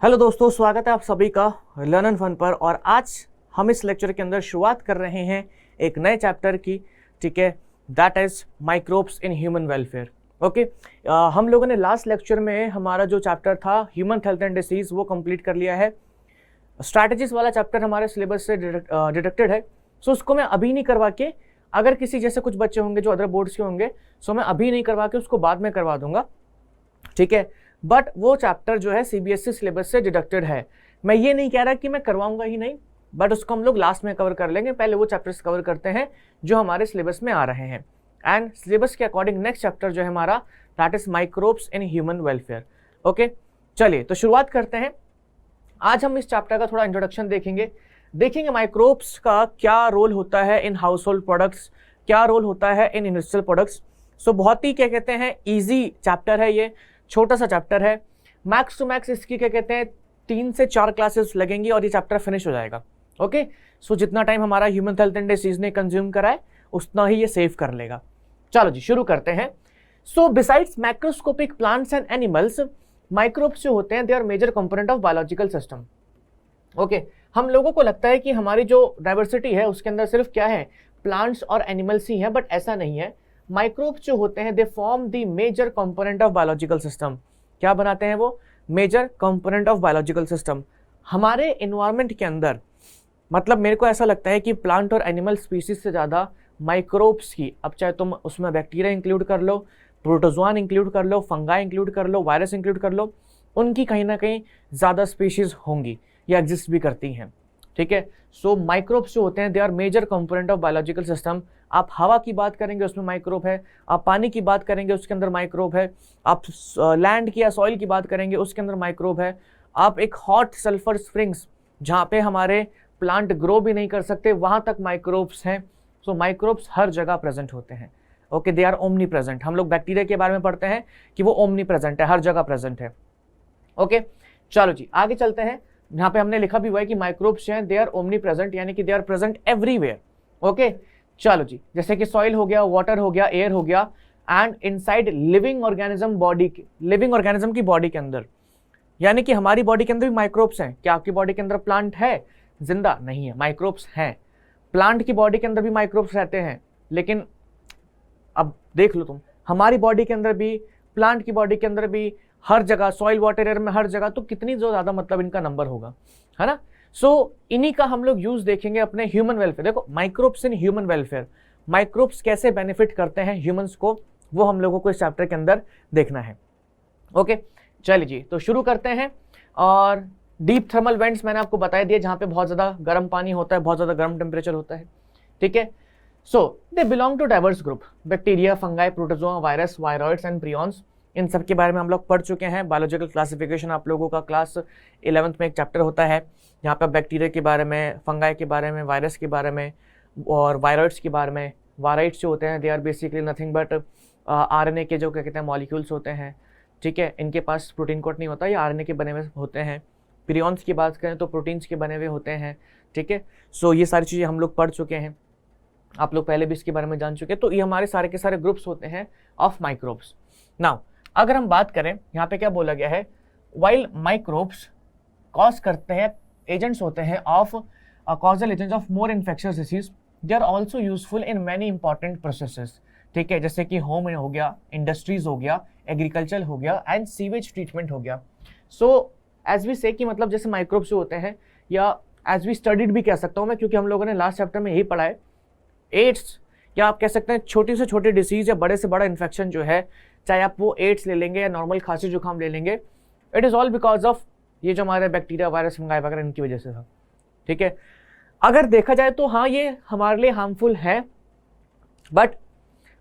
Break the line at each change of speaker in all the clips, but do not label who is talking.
Hello दोस्तों, स्वागत है आप सभी का लर्न एंड फन पर। और आज हम इस लेक्चर के अंदर शुरुआत कर रहे हैं एक नए चैप्टर की। ठीक है, that is microbes in human welfare. Okay, हम लोगों ने लास्ट लेक्चर में हमारा जो चैप्टर था ह्यूमन हेल्थ एंड डिसीज वो कंप्लीट कर लिया है। स्ट्रैटेजीज वाला चैप्टर हमारे सिलेबस से डिडक्टेड है, सो उसको मैं अभी नहीं करवा के, अगर किसी जैसे कुछ बच्चे होंगे जो अदर बोर्ड्स के होंगे, सो मैं अभी नहीं करवा के उसको बाद में करवा दूंगा। ठीक है, बट वो चैप्टर जो है सीबीएसई सिलेबस से डिडक्टेड है। मैं ये नहीं कह रहा कि मैं करवाऊंगा ही नहीं, बट उसको हम लोग लास्ट में कवर कर लेंगे। पहले वो चैप्टर्स कवर करते हैं जो हमारे सिलेबस में आ रहे हैं। एंड सिलेबस के अकॉर्डिंग नेक्स्ट चैप्टर जो है हमारा, that is microbes in human welfare. Okay, चलिए तो शुरुआत करते हैं। आज हम इस चैप्टर का थोड़ा इंट्रोडक्शन देखेंगे माइक्रोब्स का क्या रोल होता है इन हाउस होल्ड प्रोडक्ट्स, क्या रोल होता है इन इंडस्ट्रियल प्रोडक्ट्स। सो बहुत ही क्या कहते हैं ईजी चैप्टर है, ये छोटा सा चैप्टर है। मैक्स टू मैक्स इसकी क्या कहते हैं 3 से 4 क्लासेस लगेंगी और ये चैप्टर फिनिश हो जाएगा। ओके, सो जितना टाइम हमारा ह्यूमन हेल्थ एंड डिसीज ने कंज्यूम करा है उतना ही ये सेव कर लेगा। चलो जी शुरू करते हैं। So besides macroscopic plants and animals, microbes जो होते हैं they are major component of biological system. Okay, हम लोगों को लगता है कि हमारी जो डाइवर्सिटी है उसके अंदर सिर्फ क्या है, प्लांट्स और एनिमल्स ही हैं, बट ऐसा नहीं है। माइक्रोब्स जो होते हैं they form the major component of biological system. क्या बनाते हैं वो? Major component of biological system. हमारे एनवायरनमेंट के अंदर, मतलब मेरे को ऐसा लगता है कि प्लांट और एनिमल स्पीसीज से ज़्यादा माइक्रोब्स की, अब चाहे तुम उसमें बैक्टीरिया इंक्लूड कर लो, प्रोटोजोआन इंक्लूड कर लो, फंगाई इंक्लूड कर लो, वायरस इंक्लूड कर लो, उनकी कहीं ना कहीं ज़्यादा स्पीशीज होंगी या एग्जिस्ट भी करती हैं। ठीक है, सो माइक्रोब्स जो होते हैं they are major component of biological system. आप हवा की बात करेंगे उसमें माइक्रोब है, आप पानी की बात करेंगे उसके अंदर माइक्रोब है, आप लैंड की या सॉइल की बात करेंगे उसके अंदर माइक्रोब है, आप एक हॉट सल्फर स्प्रिंग्स जहाँ पे हमारे प्लांट ग्रो भी नहीं कर सकते वहाँ तक माइक्रोब्स हैं। सो माइक्रोब्स हर जगह प्रेजेंट होते हैं। Okay, they are omnipresent. हम लोग बैक्टीरिया के बारे में पढ़ते हैं कि वो ओमनी प्रेजेंट है, हर जगह प्रेजेंट है। ओके, चलो जी आगे चलते हैं। यहाँ पे हमने लिखा भी हुआ है कि माइक्रोब्स जो हैं दे आर ओमनी प्रेजेंट, यानी कि they are present everywhere. Okay, चलो जी, जैसे कि सॉइल हो गया, वाटर हो गया, एयर हो गया, and inside living organism body, living organism की बॉडी के अंदर, यानी कि हमारी बॉडी के अंदर भी माइक्रोब्स हैं। क्या आपकी बॉडी के अंदर प्लांट है जिंदा? नहीं है, माइक्रोब्स हैं। प्लांट की बॉडी के अंदर भी माइक्रोब्स रहते हैं, लेकिन अब देख लो तुम, हमारी बॉडी के अंदर भी, प्लांट की बॉडी के अंदर भी, हर जगह सॉइल वाटर एयर में हर जगह, तो कितनी जो ज्यादा मतलब इनका नंबर होगा, है ना। सो इन्हीं का हम लोग यूज देखेंगे अपने ह्यूमन वेलफेयर। देखो microbes in human welfare, microbes कैसे बेनिफिट करते हैं ह्यूमंस को, वो हम लोगों को इस चैप्टर के अंदर देखना है। ओके, चलिए जी तो शुरू करते हैं। और डीप थर्मल वेंट्स मैंने आपको बता दिया, जहां पे बहुत ज्यादा गर्म पानी होता है, बहुत ज्यादा गर्म टेम्परेचर होता है। ठीक है, so they belong to diverse group, bacteria, fungi, protozoa, virus, viroids and prions. इन सब के बारे में हम लोग पढ़ चुके हैं। बायोलॉजिकल क्लासिफिकेशन आप लोगों का क्लास 11th में एक चैप्टर होता है, यहाँ पे बैक्टीरिया के बारे में, फंगाई के बारे में, वायरस के बारे में और वायरॉइड्स के बारे में। वायरॉइड्स जो होते हैं they are basically nothing but RNA के जो क्या कहते हैं मॉलिक्यूल्स होते हैं। ठीक है, इनके पास प्रोटीन कोट नहीं होता, ये आरएनए के बने हुए होते हैं। प्रियॉन्स की बात करें तो प्रोटीन्स के बने हुए होते हैं। ठीक है, सो ये सारी चीज़ें हम लोग पढ़ चुके हैं, आप लोग पहले भी इसके बारे में जान चुके हैं। तो ये हमारे सारे के सारे ग्रुप्स होते हैं ऑफ माइक्रोब्स। नाउ अगर हम बात करें, यहाँ पे क्या बोला गया है, वाइल माइक्रोब्स कॉज करते हैं, एजेंट्स होते हैं of causal agents of more infectious disease, they are also useful in many important processes. ठीक है, जैसे कि होम हो गया, इंडस्ट्रीज हो गया, एग्रीकल्चर हो गया एंड सीवेज ट्रीटमेंट हो गया। सो एज वी से कि मतलब जैसे माइक्रोब्स जो होते हैं, या एज वी स्टडीड भी कह सकता हूँ मैं, क्योंकि हम लोगों ने लास्ट चैप्टर में यही पढ़ा है, एड्स, या आप कह सकते हैं छोटी से छोटी डिसीज या बड़े से बड़ा इन्फेक्शन जो है, चाहे आप वो एड्स ले लेंगे या नॉर्मल खांसी जुकाम ले लेंगे, it is all because of ये जो हमारे बैक्टीरिया, वायरस, फंगाई वगैरह इनकी वजह से था। ठीक है, अगर देखा जाए तो हाँ ये हमारे लिए हार्मफुल है, बट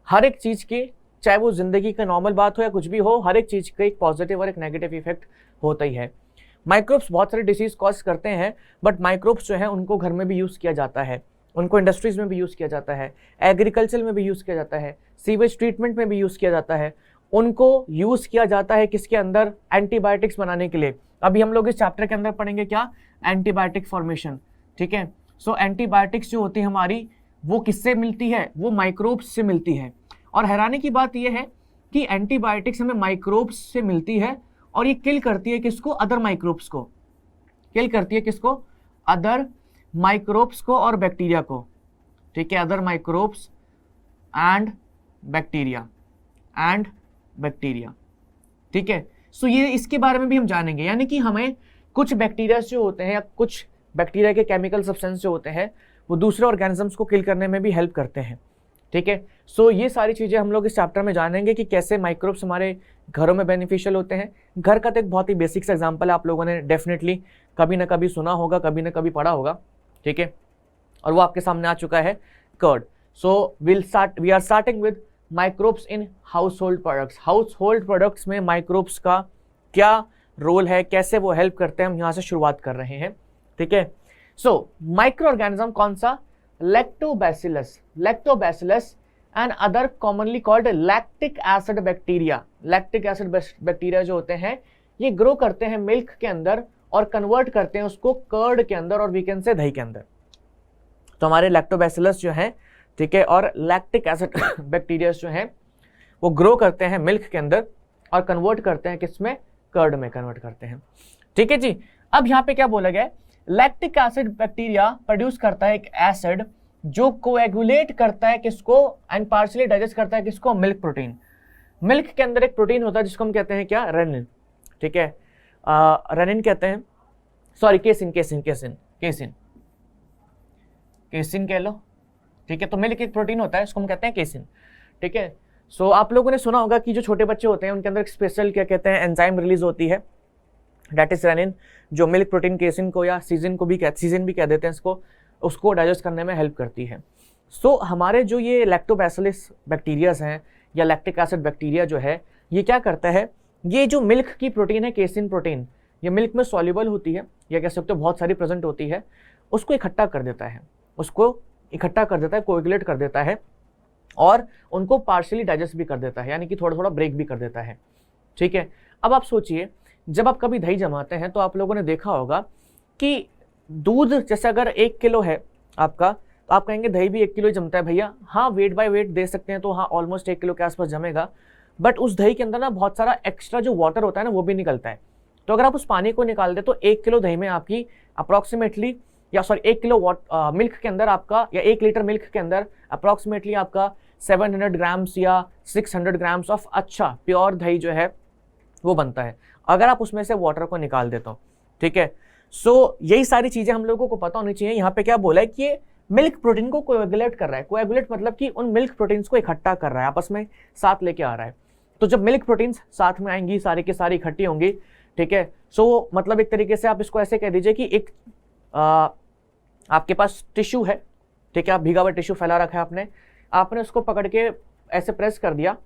हर एक चीज की, चाहे वो जिंदगी का नॉर्मल बात हो या कुछ भी हो, हर एक चीज का एक पॉजिटिव और एक नेगेटिव इफेक्ट होता ही है। माइक्रोब्स बहुत सारे डिसीज कॉज करते हैं, बट माइक्रोब्स जो है उनको घर में भी यूज किया जाता है, उनको इंडस्ट्रीज में भी यूज किया जाता है, एग्रीकल्चर में भी यूज किया जाता है, सीवेज ट्रीटमेंट में भी यूज किया जाता है। उनको यूज किया जाता है किसके अंदर, एंटीबायोटिक्स बनाने के लिए। अभी हम लोग इस चैप्टर के अंदर पढ़ेंगे क्या, एंटीबायोटिक फॉर्मेशन। ठीक है, सो एंटीबायोटिक्स जो होती है हमारी, वो किससे मिलती है, वो माइक्रोब्स से मिलती है। और हैरानी की बात यह है कि एंटीबायोटिक्स हमें माइक्रोब्स से मिलती है और ये किल करती है किसको, अदर माइक्रोब्स को, किल करती है किसको, अदर माइक्रोब्स को और बैक्टीरिया को, ठीक है, अदर माइक्रोब्स एंड बैक्टीरिया ठीक है। सो ये इसके बारे में भी हम जानेंगे, यानी कि हमें कुछ बैक्टीरिया जो होते हैं या कुछ बैक्टीरिया के केमिकल सब्सटेंस जो होते हैं वो दूसरे ऑर्गेनिजम्स को किल करने में भी हेल्प करते हैं, ठीक है। सो ये सारी चीज़ें हम लोग इस चैप्टर में जानेंगे कि कैसे माइक्रोब्स हमारे घरों में बेनिफिशियल होते हैं। घर का तो एक बहुत ही बेसिक सा एग्जाम्पल है, आप लोगों ने डेफिनेटली कभी ना कभी सुना होगा, कभी ना कभी पढ़ा होगा, ठीक है, और वो आपके सामने आ चुका है, curd. So we are starting with microbes in household products. Household products में माइक्रोब्स का क्या रोल है, कैसे वो हेल्प करते हैं, हम यहाँ से शुरुआत कर रहे हैं, ठीक है। सो माइक्रो ऑर्गेनिज्म कौन सा, lactobacillus and other commonly called lactic acid bacteria. Lactic acid bacteria जो होते हैं ये ग्रो करते हैं मिल्क के अंदर और कन्वर्ट करते हैं उसको कर्ड के अंदर और वीकेंड से दही के अंदर। तो हमारे लैक्टोबैसिलस जो है, ठीक है, और लैक्टिक एसिड बैक्टीरिया जो हैं वो ग्रो करते हैं मिल्क के अंदर और कन्वर्ट करते हैं किसमें, कर्ड में कन्वर्ट करते हैं, ठीक है जी। अब यहाँ पे क्या बोला गया है, लैक्टिक एसिड बैक्टीरिया प्रोड्यूस करता है एक एसिड जो कोएगुलेट करता है किसको एंड पार्शियली डाइजेस्ट करता है किसको, मिल्क प्रोटीन। मिल्क के अंदर एक प्रोटीन होता है जिसको हम कहते हैं क्या, रेनिन, ठीक है, रेनिन कहते हैं, सॉरी केसिन कह लो, ठीक है। तो मिल्क एक प्रोटीन होता है, इसको हम कहते हैं केसिन, ठीक है। सो आप लोगों ने सुना होगा कि जो छोटे बच्चे होते हैं उनके अंदर एक स्पेशल क्या कहते हैं, एंजाइम रिलीज होती है, दैट इज रेनिन, जो मिल्क प्रोटीन केसिन को या सीजन भी कह देते हैं इसको, उसको डाइजेस्ट करने में हेल्प करती है। सो हमारे जो ये लैक्टोबैसिलस बैक्टीरियाज हैं या लैक्टिक एसिड बैक्टीरिया जो है, ये क्या करता है, ये जो मिल्क की प्रोटीन है, केसिन प्रोटीन, ये मिल्क में सॉल्युबल होती है या कह सकते हो बहुत सारी प्रेजेंट होती है, उसको इकट्ठा कर देता है, कोएगुलेट कर देता है और उनको पार्शियली डाइजेस्ट भी कर देता है, यानी कि थोड़ा थोड़ा ब्रेक भी कर देता है, ठीक है। अब आप सोचिए, जब आप कभी दही जमाते हैं तो आप लोगों ने देखा होगा कि दूध जैसे अगर 1 किलो है आपका, तो आप कहेंगे दही भी 1 किलो ही जमता है भैया। हाँ, वेट बाय वेट दे सकते हैं तो हाँ ऑलमोस्ट 1 किलो के आसपास जमेगा, बट उस दही के अंदर ना बहुत सारा एक्स्ट्रा जो वाटर होता है ना वो भी निकलता है। तो अगर आप उस पानी को निकाल दे तो 1 किलो दही में आपकी अप्रॉक्सीमेटली 1 किलो मिल्क के अंदर आपका, या 1 लीटर मिल्क के अंदर अप्रॉक्सीमेटली आपका 700 ग्राम्स या 600 ग्राम्स ऑफ अच्छा प्योर दही जो है वो बनता है, अगर आप उसमें से वाटर को निकाल देते हो, ठीक है। सो यही सारी चीजें हम लोगों को पता होनी चाहिए। यहाँ पे क्या बोला है कि ये मिल्क प्रोटीन को कोएगुलेट कर रहा है, कोएगुलेट मतलब कि उन मिल्क प्रोटीन्स को इकट्ठा कर रहा है, आपस में साथ लेके आ रहा है। तो जब मिल्क प्रोटीन्स साथ में आएंगी, सारी की सारी इकट्ठी होंगी, ठीक है। सो मतलब एक तरीके से आप इसको ऐसे कह दीजिए कि एक आपके पास टिश्यू है, ठीक है, आप भीगा हुआ टिश्यू फैला रखा है आपने उसको पकड़ के ऐसे प्रेस कर दिया,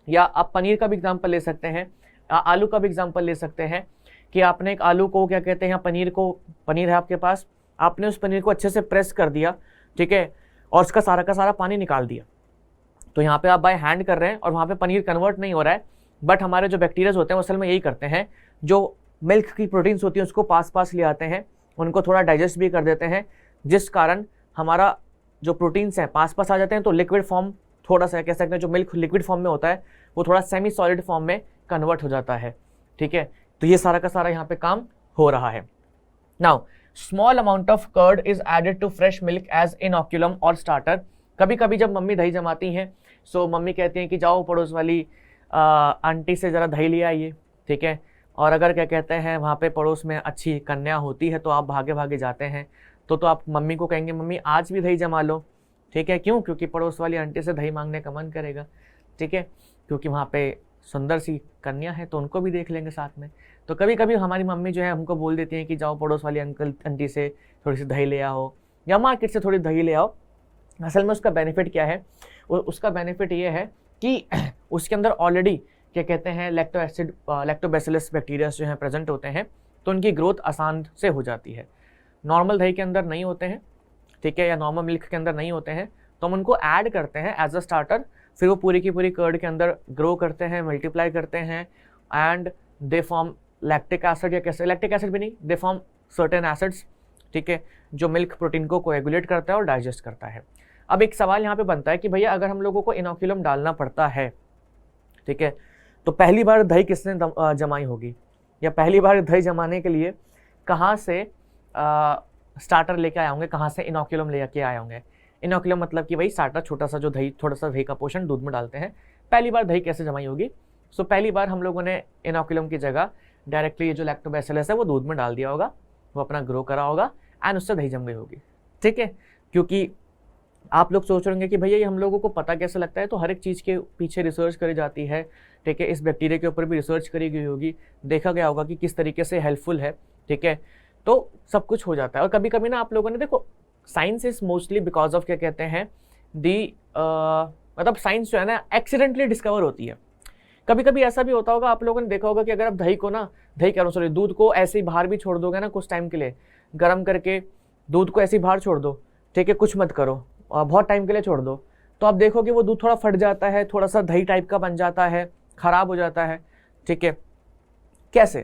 या आप पनीर का भी एग्जाम्पल ले सकते हैं, आलू का भी एग्जाम्पल ले सकते हैं कि आपने एक आलू को क्या कहते हैं, पनीर है आपके पास, आपने उस पनीर को अच्छे से प्रेस कर दिया, ठीक है, और उसका सारा का सारा पानी निकाल दिया। तो यहाँ पे आप बाय हैंड कर रहे हैं और वहाँ पे पनीर कन्वर्ट नहीं हो रहा है, बट हमारे जो बैक्टीरियाज होते हैं असल में यही करते हैं, जो मिल्क की प्रोटीन्स होती है उसको पास ले आते हैं, उनको थोड़ा डाइजेस्ट भी कर देते हैं, जिस कारण हमारा जो प्रोटीन्स हैं पास आ जाते हैं, तो लिक्विड फॉर्म थोड़ा सा कह सकते हैं, जो मिल्क लिक्विड फॉर्म में होता है वो थोड़ा सेमी सॉलिड फॉर्म में कन्वर्ट हो जाता है, ठीक है। तो ये सारा का सारा यहाँ पे काम हो रहा है। Now small amount of curd is added to fresh milk as inoculum और स्टार्टर। कभी कभी जब मम्मी दही जमाती हैं, सो मम्मी कहती हैं कि जाओ पड़ोस वाली आंटी से ज़रा दही ले आइए, ठीक है, और अगर क्या कहते हैं वहाँ पे पड़ोस में अच्छी कन्या होती है तो आप भागे भागे जाते हैं, तो आप मम्मी को कहेंगे मम्मी आज भी दही जमा लो, ठीक है। क्यों? क्योंकि पड़ोस वाली आंटी से दही मांगने का मन करेगा, ठीक है, क्योंकि वहाँ पे सुंदर सी कन्या है तो उनको भी देख लेंगे साथ में। तो कभी कभी हमारी मम्मी जो है हमको बोल देती हैं कि जाओ पड़ोस वाली अंकल आंटी से थोड़ी सी दही ले आओ या मार्केट से थोड़ी दही ले आओ। असल में उसका बेनिफिट क्या है? उसका बेनिफिट ये है कि उसके अंदर ऑलरेडी क्या कहते हैं लैक्टोबैसिलस बैक्टीरिया जो हैं प्रेजेंट होते हैं, तो उनकी ग्रोथ आसान से हो जाती है। नॉर्मल दही के अंदर नहीं होते हैं, ठीक है, या नॉर्मल मिल्क के अंदर नहीं होते हैं, तो हम उनको ऐड करते हैं एज अ स्टार्टर, फिर वो पूरी की पूरी कर्ड के अंदर ग्रो करते हैं, मल्टीप्लाई करते हैं and they form lactic acid, या कैसे लैक्टिक एसिड भी नहीं, दे फॉर्म सर्टेन एसिड्स, ठीक है, जो मिल्क प्रोटीन को कोएगुलेट करता है और डाइजेस्ट करता है। अब एक सवाल यहाँ पे बनता है कि भैया अगर हम लोगों को इनोक्यूलम डालना पड़ता है, ठीक है, तो पहली बार दही किसने जमाई होगी, या पहली बार दही जमाने के लिए कहाँ से स्टार्टर लेके आए होंगे, कहाँ से इनोकुलम लेके आए होंगे। इनोकुलम मतलब कि भाई स्टार्टर, छोटा सा जो दही, थोड़ा सा दही का पोर्शन दूध में डालते हैं। पहली बार दही कैसे जमाई होगी, सो पहली बार हम लोगों ने इनोकुलम की जगह डायरेक्टली ये जो लैक्टोबैसिलस है वो दूध में डाल दिया होगा, वो अपना ग्रो करा होगा एंड उससे दही जम गई होगी। ठीक है, क्योंकि आप लोग सोच रहे होंगे कि भैया ये हम लोगों को पता कैसे लगता है, तो हर एक चीज़ के पीछे रिसर्च करी जाती है। ठीक है, इस बैक्टीरिया के ऊपर भी रिसर्च करी गई होगी, देखा गया होगा कि किस तरीके से हेल्पफुल है। ठीक है, तो सब कुछ हो जाता है। और कभी कभी ना आप लोगों ने देखो, science is mostly because of क्या कहते हैं दी मतलब साइंस जो है ना एक्सीडेंटली डिस्कवर होती है। कभी कभी ऐसा भी होता होगा, आप लोगों ने देखा होगा कि अगर आप दही को ना, दही कह रहा हूँ सॉरी, दूध को ऐसे ही बाहर भी छोड़ दोगे ना कुछ टाइम के लिए, गर्म करके दूध को ऐसे ही बाहर छोड़ दो, ठीक है, कुछ मत करो और बहुत टाइम के लिए छोड़ दो, तो आप देखोगे वो दूध थोड़ा फट जाता है, थोड़ा सा दही टाइप का बन जाता है, खराब हो जाता है। ठीक है, कैसे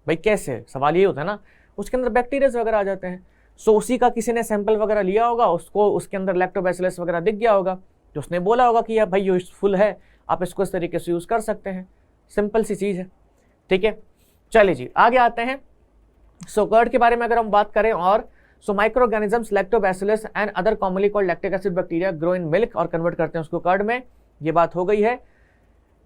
भाई, कैसे, सवाल ये होता है ना, उसके अंदर बैक्टीरिया वगैरह आ जाते हैं। सो उसी का किसी ने सैंपल वगैरह लिया होगा, उसको उसके अंदर लैक्टोबैसिलस वगैरह दिख गया होगा, तो उसने बोला होगा कि यार भाई यूजफुल है, आप इसको इस तरीके से यूज़ कर सकते हैं। सिंपल सी चीज़ है। ठीक है, चलिए जी आगे आते हैं। सो कर्ड के बारे में अगर हम बात करें, और so micro organisms lactobacillus and other commonly called lactic acid bacteria grow in milk, और कन्वर्ट करते हैं उसको कर्ड में। ये बात हो गई है।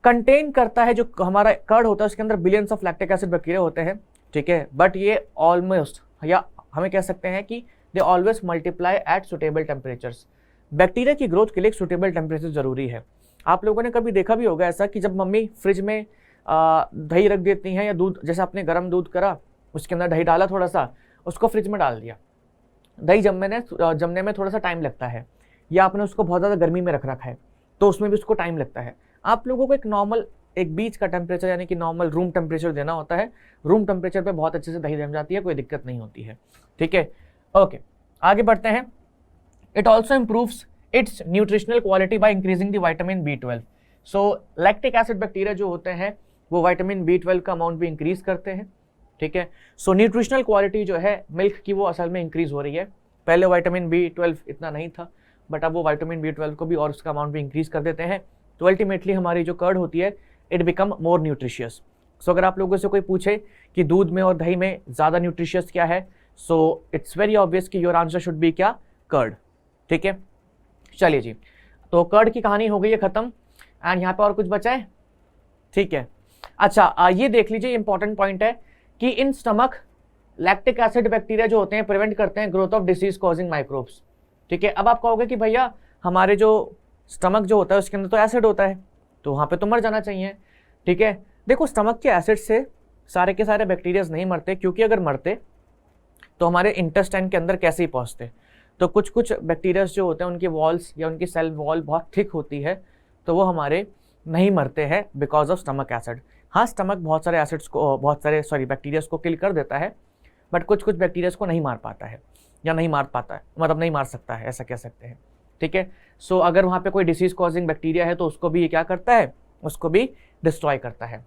कंटेन करता है, जो हमारा कर्ड होता है उसके अंदर billions of lactic acid bacteria होते हैं। ठीक है, बट ये ऑलमोस्ट, या हमें कह सकते हैं कि they always multiply at suitable temperatures. Bacteria की ग्रोथ के लिए सुटेबल टेम्परेचर जरूरी है। आप लोगों ने कभी देखा भी होगा ऐसा कि जब मम्मी फ्रिज में दही रख देती हैं, या दूध, जैसे आपने गर्म दूध करा, उसके अंदर दही डाला, थोड़ा सा उसको फ्रिज में डाल दिया, दही जमने में थोड़ा सा टाइम लगता है, या आपने उसको बहुत ज़्यादा गर्मी में रख रखा है तो उसमें भी उसको टाइम लगता है। आप लोगों को एक नॉर्मल, एक बीच का टेम्परेचर यानी कि नॉर्मल रूम टेम्परेचर देना होता है। रूम टेम्परेचर पे बहुत अच्छे से दही जम जाती है, कोई दिक्कत नहीं होती है। ठीक है, ओके, आगे बढ़ते हैं। It also improves it's nutritional quality by increasing the vitamin B12। So lactic acid bacteria जो होते हैं वो विटामिन B12 का अमाउंट भी इंक्रीज करते हैं। ठीक है, सो न्यूट्रिशनल क्वालिटी जो है मिल्क की वो असल में इंक्रीज हो रही है। पहले विटामिन B12 इतना नहीं था, बट अब वो विटामिन B12 को भी और उसका अमाउंट भी इंक्रीज कर देते हैं। तो अल्टीमेटली हमारी जो कर्ड होती है इट बिकम मोर न्यूट्रिशियस। सो अगर आप लोगों से कोई पूछे कि दूध में और दही में ज़्यादा न्यूट्रिशियस क्या है, सो इट्स वेरी ऑब्वियस कि योर आंसर शुड बी क्या, कर्ड। ठीक है, चलिए जी, तो कर्ड की कहानी हो गई है खत्म। एंड यहाँ पे और कुछ बचा है? ठीक है, अच्छा ये देख लीजिए, इंपॉर्टेंट पॉइंट है कि in stomach lactic acid bacteria जो होते हैं प्रिवेंट करते हैं growth of disease causing microbes. ठीक है, अब आप कहोगे कि भैया हमारे जो स्टमक जो होता है उसके अंदर तो एसिड होता है, तो वहाँ पे तो मर जाना चाहिए। ठीक है, देखो स्टमक के एसिड से सारे के सारे बैक्टीरियाज नहीं मरते, क्योंकि अगर मरते तो हमारे इंटेस्टाइन के अंदर कैसे ही पहुँचते। तो कुछ कुछ बैक्टीरियाज जो होते हैं उनकी वॉल्स या उनकी सेल वॉल बहुत थिक होती है, तो वो हमारे नहीं मरते हैं बिकॉज ऑफ स्टमक एसिड। हाँ, स्टमक बहुत सारे एसिड्स को, बैक्टीरियाज को किल कर देता है, बट कुछ कुछ बैक्टीरियाज को नहीं मार पाता है, या नहीं मार पाता है, मतलब नहीं मार सकता है, ऐसा कह सकते हैं। ठीक है, सो अगर वहाँ पे कोई डिसीज कॉजिंग बैक्टीरिया है तो उसको भी ये क्या करता है, उसको भी डिस्ट्रॉय करता है।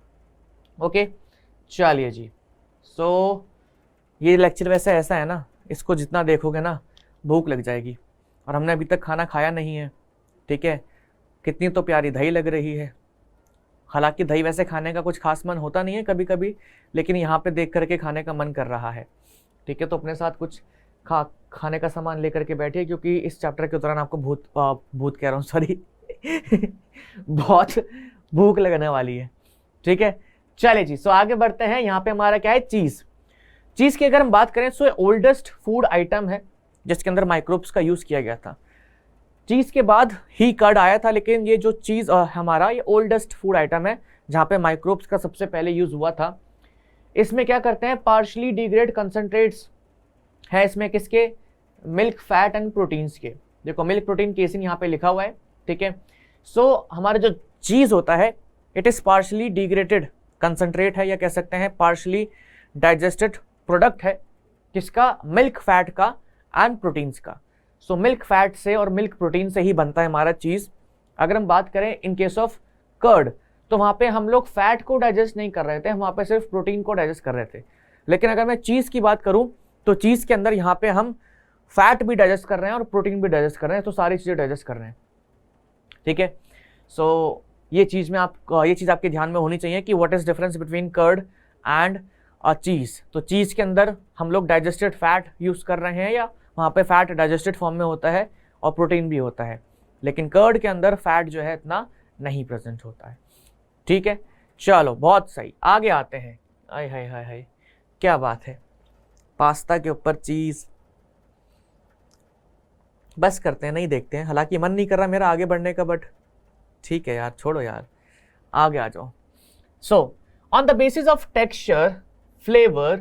ओके, चलिए जी, सो ये लेक्चर वैसे ऐसा है ना, इसको जितना देखोगे ना भूख लग जाएगी, और हमने अभी तक खाना खाया नहीं है। ठीक है, कितनी तो प्यारी दही लग रही है। हालांकि दही वैसे खाने का कुछ खास मन होता नहीं है कभी कभी, लेकिन यहाँ पे देख करके खाने का मन कर रहा है। ठीक है, तो अपने साथ कुछ खाने का सामान लेकर के बैठिए, क्योंकि इस चैप्टर के दौरान आपको भूत कह रहा हूँ सॉरी बहुत भूख लगने वाली है। ठीक है, चलिए जी, सो आगे बढ़ते हैं। यहाँ पे हमारा क्या है, चीज़। चीज़ की अगर हम बात करें, सो ओल्डेस्ट फूड आइटम है जिसके अंदर माइक्रोब्स का यूज़ किया गया था। चीज़ के बाद ही कर्ड आया था, लेकिन ये जो चीज़ हमारा ये ओल्डेस्ट फूड आइटम है जहाँ पे माइक्रोब्स का सबसे पहले यूज़ हुआ था। इसमें क्या करते हैं, पार्शली डिग्रेड कंसनट्रेट्स है इसमें, किसके, मिल्क, फैट एंड प्रोटीन्स के। देखो मिल्क, प्रोटीन, केसिन यहाँ पे लिखा हुआ है। ठीक है, सो हमारा जो चीज़ होता है it is partially degraded concentrate है, या कह सकते हैं पार्शली डाइजेस्टेड प्रोडक्ट है, किसका, मिल्क, फैट का एंड प्रोटीन्स का। सो मिल्क फैट से और मिल्क प्रोटीन से ही बनता है हमारा चीज़। अगर हम बात करें इन केस ऑफ कर्ड, तो वहाँ पे हम लोग फैट को डाइजेस्ट नहीं कर रहे थे, वहाँ पे सिर्फ प्रोटीन को डाइजेस्ट कर रहे थे। लेकिन अगर मैं चीज़ की बात करूँ तो चीज़ के अंदर यहाँ पे हम फैट भी डाइजेस्ट कर रहे हैं और प्रोटीन भी डाइजेस्ट कर रहे हैं, तो सारी चीज़ें डाइजेस्ट कर रहे हैं। ठीक है, सो ये चीज़ आपके ध्यान में होनी चाहिए कि what is difference between curd and cheese. तो चीज़ के अंदर हम लोग डाइजेस्टेड फैट यूज़ कर रहे हैं, या वहाँ पे फैट डाइजेस्टेड फॉर्म में होता है और प्रोटीन भी होता है, लेकिन कर्ड के अंदर फैट जो है इतना नहीं प्रेजेंट होता है। ठीक है, चलो बहुत सही, आगे आते हैं। आय हाय हाय हाय, क्या बात है, पास्ता के ऊपर चीज़। बस करते हैं, नहीं देखते हैं, हालांकि मन नहीं कर रहा मेरा आगे बढ़ने का, बट ठीक है यार, छोड़ो यार, आगे आ जाओ। So on the basis of texture, flavour,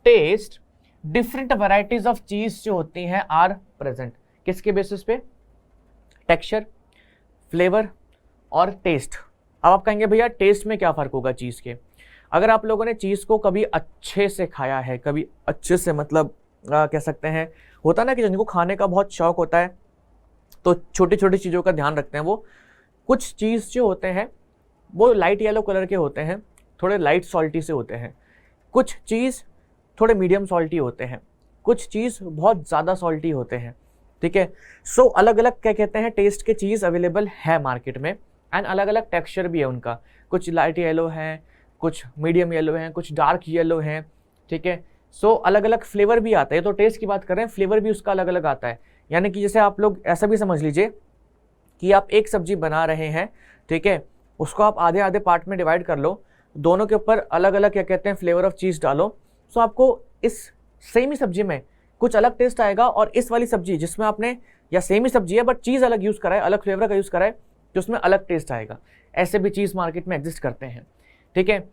taste, different varieties of cheese जो होती हैं आर प्रेजेंट। किसके बेसिस पे? टेक्सचर, फ्लेवर और टेस्ट। अब आप कहेंगे भैया टेस्ट में क्या फर्क होगा चीज के? अगर आप लोगों ने चीज को कभी अच्छे से खाया है, कभी अच्छे से मतलब कह सकते हैं, होता ना कि जिनको खाने का बहुत शौक होता है तो छोटी छोटी चीज़ों का ध्यान रखते हैं। वो कुछ चीज़ जो होते हैं वो लाइट येलो कलर के होते हैं, थोड़े लाइट सॉल्टी से होते हैं, कुछ चीज़ थोड़े मीडियम सॉल्टी होते हैं, कुछ चीज़ बहुत ज़्यादा सॉल्टी होते हैं। ठीक है, सो अलग अलग क्या कहते हैं टेस्ट के चीज़ अवेलेबल है मार्केट में, एंड अलग अलग टेक्सचर भी है उनका। कुछ लाइट येलो हैं, कुछ मीडियम येलो हैं, कुछ डार्क येलो हैं। ठीक है, सो अलग अलग फ्लेवर भी आता है। तो टेस्ट की बात कर रहे हैं, फ्लेवर भी उसका अलग अलग आता है। यानी कि जैसे आप लोग ऐसा भी समझ लीजिए कि आप एक सब्जी बना रहे हैं, ठीक है, उसको आप आधे आधे पार्ट में डिवाइड कर लो, दोनों के ऊपर अलग अलग क्या कहते हैं फ्लेवर ऑफ चीज़ डालो, सो आपको इस सेम ही सब्जी में कुछ अलग टेस्ट आएगा, और इस वाली सब्जी जिसमें आपने या सेम ही सब्जी है बट चीज़ अलग यूज़ करा है, अलग फ्लेवर का यूज़ करा है, तो उसमें अलग टेस्ट आएगा। ऐसे भी चीज़ मार्केट में एग्जिस्ट करते हैं। ठीक है,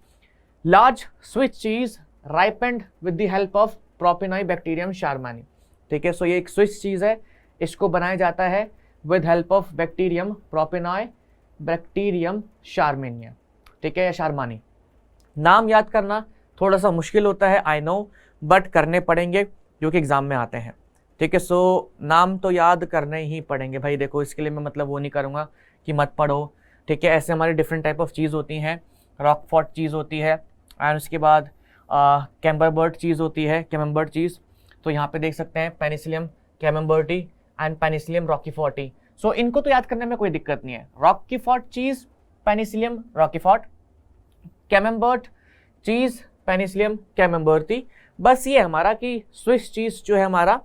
large Swiss cheese ripened with the help of propionibacterium shermanii. ठीक है, सो ये एक स्विच चीज़ है, इसको बनाया जाता है with help of bacterium propionibacterium shermanii. ठीक है, या शार्मानी। नाम याद करना थोड़ा सा मुश्किल होता है, आई नो, बट करने पड़ेंगे जो कि एग्जाम में आते हैं। ठीक है, सो नाम तो याद करने ही पड़ेंगे भाई। देखो इसके लिए मैं मतलब वो नहीं करूँगा कि मत पढ़ो। ठीक है, ऐसे हमारी डिफरेंट टाइप ऑफ चीज़ होती हैं। रॉकफोर्ट चीज़ होती है, एंड उसके बाद कैम्बरबर्ट चीज़ होती है, कैम्बर्ट चीज़। तो यहाँ पे देख सकते हैं पेनिसिलियम कैम्बर्टी एंड पेनिसिलियम रॉकीफोर्टी। सो इनको तो याद करने में कोई दिक्कत नहीं है। रॉकीफोर्ट चीज़, पेनिसिलियम रॉकीफोर्ट, कैम्बर्ट चीज़, पेनिसिलियम कैम्बर्टी। बस ये हमारा कि स्विस चीज़ जो है हमारा,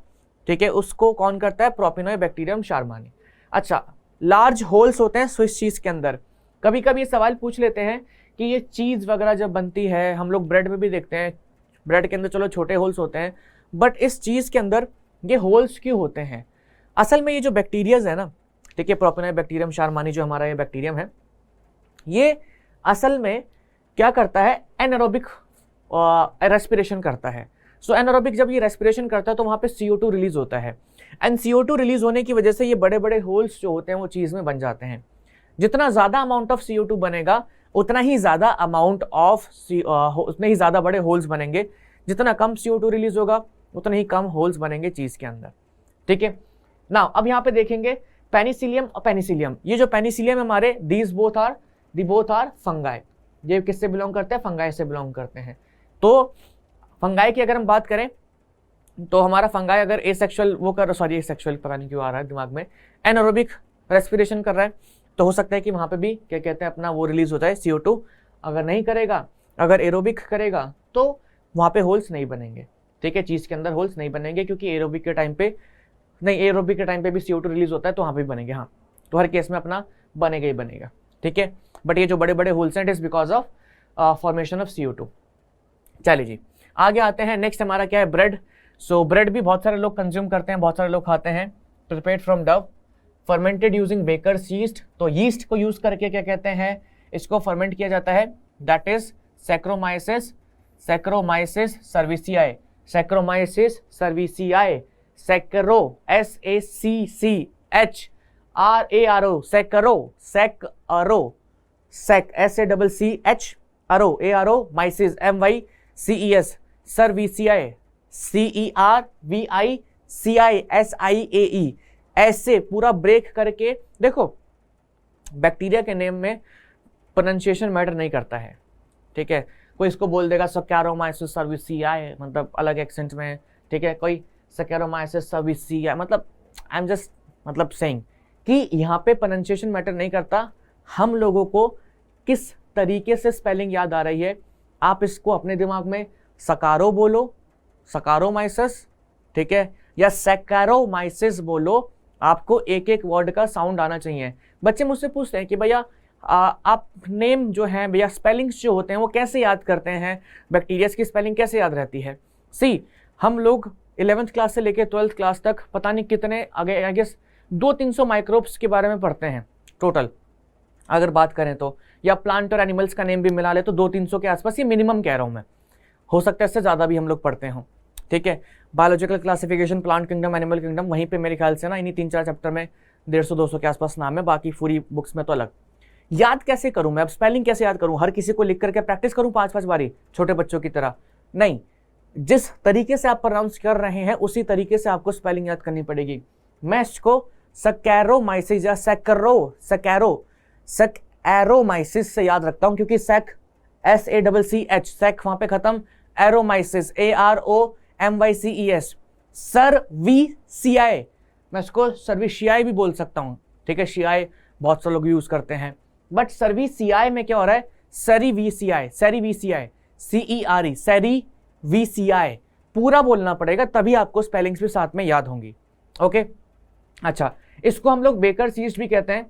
ठीक है, उसको कौन करता है? प्रोपिनोई बैक्टीरियम शार्मानी। अच्छा, लार्ज होल्स होते हैं स्विस चीज़ के अंदर। कभी कभी सवाल पूछ लेते हैं कि ये चीज़ वगैरह जब बनती है, हम लोग ब्रेड में भी देखते हैं, ब्रेड के अंदर चलो छोटे होल्स होते हैं, बट इस चीज़ के अंदर ये होल्स क्यों होते हैं? असल में ये जो बैक्टीरियाज है ना, ठीक है, प्रोपिनोई बैक्टीरियम शार्मानी जो हमारा ये बैक्टीरियम है, ये असल में क्या करता है? एनारोबिक रेस्पिरेशन करता है। सो एनारोबिक जब ये रेस्पिरेशन करता है तो वहाँ पे CO2 रिलीज होता है, एंड CO2 रिलीज होने की वजह से ये बड़े बड़े होल्स जो होते हैं वो चीज़ में बन जाते हैं। जितना ज़्यादा अमाउंट ऑफ CO2 बनेगा उतना ही ज़्यादा अमाउंट ऑफ उतने ही ज़्यादा बड़े होल्स बनेंगे। जितना कम CO2 रिलीज होगा उतने ही कम होल्स बनेंगे चीज़ के अंदर। ठीक है, नाउ अब यहाँ पे देखेंगे पेनिसिलियम और पेनिसिलियम। ये जो पेनिसिलियम हमारे दीज बोथ आर फंगाई। ये किससे बिलोंग करते हैं? फंगाई से बिलोंग करते हैं। तो फंगाई की अगर हम बात करें तो हमारा फंगाई अगर एसेक्सुअल एसेक्सुअल पता नहीं क्यों आ रहा है दिमाग में, एनारोबिक रेस्पिरेशन कर रहा है, तो हो सकता है कि वहाँ पे भी क्या कहते हैं अपना वो रिलीज हो जाए CO2। अगर नहीं करेगा, अगर एरोबिक करेगा तो वहाँ पे होल्स नहीं बनेंगे। ठीक है, चीज़ के अंदर होल्स नहीं बनेंगे, क्योंकि एरोबिक के टाइम पे भी CO2 रिलीज होता है तो वहाँ पे भी बनेंगे। हाँ, तो हर केस में अपना बनेगा ही बनेगा। ठीक है, बट ये जो बड़े बड़े होल्स हैं it is because of formation of CO2। चलिए जी, आगे आते हैं। नेक्स्ट हमारा क्या है? ब्रेड। सो ब्रेड भी बहुत सारे लोग कंज्यूम करते हैं, बहुत सारे लोग खाते हैं। Prepared from dough, fermented using baker's yeast. तो यीस्ट को यूज करके क्या कहते हैं इसको फर्मेंट किया जाता है, that is saccharomyces cerevisiae, saccharomyces cerevisiae, saccharo SACCHRARO, SACCHRO, ARO, myces MYCES, cerevisiae, CERVICISIAE। ऐसे पूरा ब्रेक करके देखो, बैक्टीरिया के नेम में प्रोनाउंसिएशन मैटर नहीं करता है। ठीक है, कोई इसको बोल देगा सैक्रोमाइसिस सर्विसियाe, मतलब अलग एक्सेंट में। ठीक है, कोई सैक्रोमाइसिस सर्विसियाe, मतलब आई एम जस्ट मतलब सेइंग कि यहाँ पे प्रोनाउंसिएशन मैटर नहीं करता, हम लोगों को किस तरीके से स्पेलिंग याद आ रही है, आप इसको अपने दिमाग में सकारो बोलो, सकारोमाइसिस, ठीक है, या सैकारोमाइसिस बोलो, आपको एक एक वर्ड का साउंड आना चाहिए। बच्चे मुझसे पूछते हैं कि भैया आप नेम जो है भैया स्पेलिंग्स जो होते हैं वो कैसे याद करते हैं, बैक्टीरियाज की स्पेलिंग कैसे याद रहती है। सी, हम लोग 11th क्लास से लेकर 12th क्लास तक पता नहीं कितने आगे आई गेस 200-300 माइक्रोब्स के बारे में पढ़ते हैं टोटल अगर बात करें तो, या प्लांट और एनिमल्स का नेम भी मिला ले तो 200-300 के आसपास, ये मिनिमम कह रहा हूं मैं, हो सकता है इससे ज़्यादा भी हम लोग पढ़ते हों, ठीक है। Biological classification, plant kingdom, animal kingdom, वहीं पे मेरे ख्याल से ना इन्हीं 3-4 चैप्टर में 150-200 के आसपास नाम है, बाकी पूरी बुक्स में तो अलग। याद कैसे करूं मैं, अब स्पेलिंग कैसे याद करूं, हर किसी को लिख करके प्रैक्टिस करूं 5-5 बारी छोटे बच्चों की तरह? नहीं, जिस तरीके से आप प्रोनाउंस कर रहे हैं उसी तरीके से आपको स्पेलिंग याद करनी पड़ेगी। मैं इसको सैकारोमाइसिस या सैकारोमाइसिस से याद रखता हूं, क्योंकि सैक SACCH, सैक वहां पे खत्म, एरोमाइसिस AROMYCES, सर्वीसियाई, मैं इसको सर्विशियाई भी बोल सकता हूं, ठीक है, शियाई बहुत से लोग यूज करते हैं, बट सर्विसियाई में क्या हो रहा है, सेरीवीसियाई, सेरीवीसियाई, CERE, सेरीवीसियाई पूरा बोलना पड़ेगा, तभी आपको स्पेलिंग्स भी साथ में याद होंगी। ओके, अच्छा, इसको हम लोग बेकर्स यीस्ट भी कहते हैं,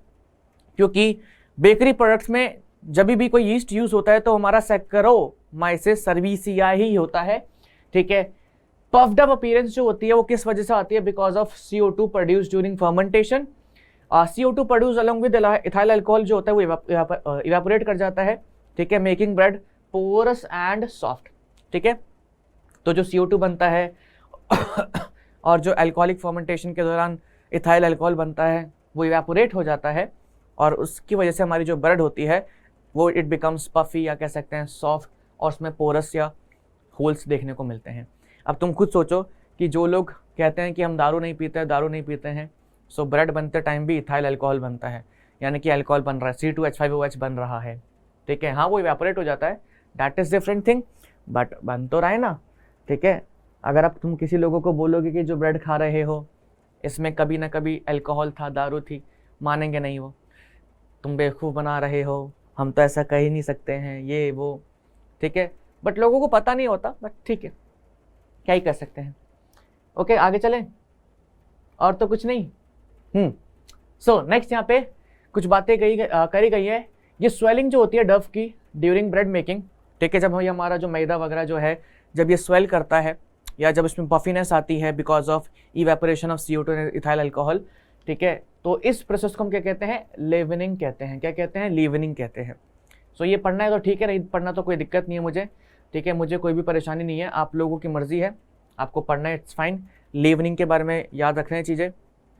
क्योंकि बेकरी प्रोडक्ट्स में जब भी कोई यीस्ट यूज होता है तो हमारा सैक्रोमाइसिस सर्विसियाई ही होता है, ठीक है। पफ्ड अप अपीयरेंस जो होती है वो किस वजह से आती है, because of CO2 produce during fermentation. CO2 produce along with ethyl alcohol जो होता है वो इवेपोरेट कर जाता है, ठीक है, making bread porous and soft, ठीक है। तो जो CO2 बनता है और जो अल्कोहलिक फर्मेंटेशन के दौरान इथाइल अल्कोहल बनता है वो इवेपोरेट हो जाता है, और उसकी वजह से हमारी जो ब्रेड होती है वो इट बिकम्स पफी, या कह सकते हैं सॉफ्ट, और उसमें पोरस या होल्स देखने को मिलते हैं। अब तुम खुद सोचो कि जो लोग कहते हैं कि हम दारू नहीं पीते हैं, सो ब्रेड बनते टाइम भी इथाइल अल्कोहल बनता है, यानी कि अल्कोहल बन रहा है, C2H5OH बन रहा है, ठीक है। हाँ, वो इवेपोरेट हो जाता है, that is different thing, but बन तो रहा है ना, ठीक है। अगर अब तुम किसी लोगों को बोलोगे कि जो ब्रेड खा रहे हो इसमें कभी ना कभी अल्कोहल था, दारू थी, मानेंगे नहीं वो, तुम बेवकूफ़ बना रहे हो, हम तो ऐसा कह ही नहीं सकते हैं, ये वो, ठीक है। बट लोगों को पता नहीं होता, बट ठीक है, क्या ही कर सकते हैं। ओके, आगे चलें, और तो कुछ नहीं। सो नेक्स्ट यहाँ पे कुछ बातें करी गई है। ये स्वेलिंग जो होती है डव की ड्यूरिंग ब्रेड मेकिंग, ठीक है, जब हमारा जो मैदा वगैरह जो है जब ये स्वेल करता है, या जब इसमें पफीनेस आती है because of evaporation of CO2 ethyl alcohol, ठीक है, तो इस प्रोसेस को हम क्या कहते हैं, लेवनिंग कहते हैं। क्या कहते हैं, लीवनिंग कहते हैं। सो ये पढ़ना है तो ठीक है, नहीं पढ़ना तो कोई दिक्कत नहीं है मुझे, ठीक है, मुझे कोई भी परेशानी नहीं है, आप लोगों की मर्जी है, आपको पढ़ना है, इट्स फाइन। लीवनिंग के बारे में याद रखना है चीज़ें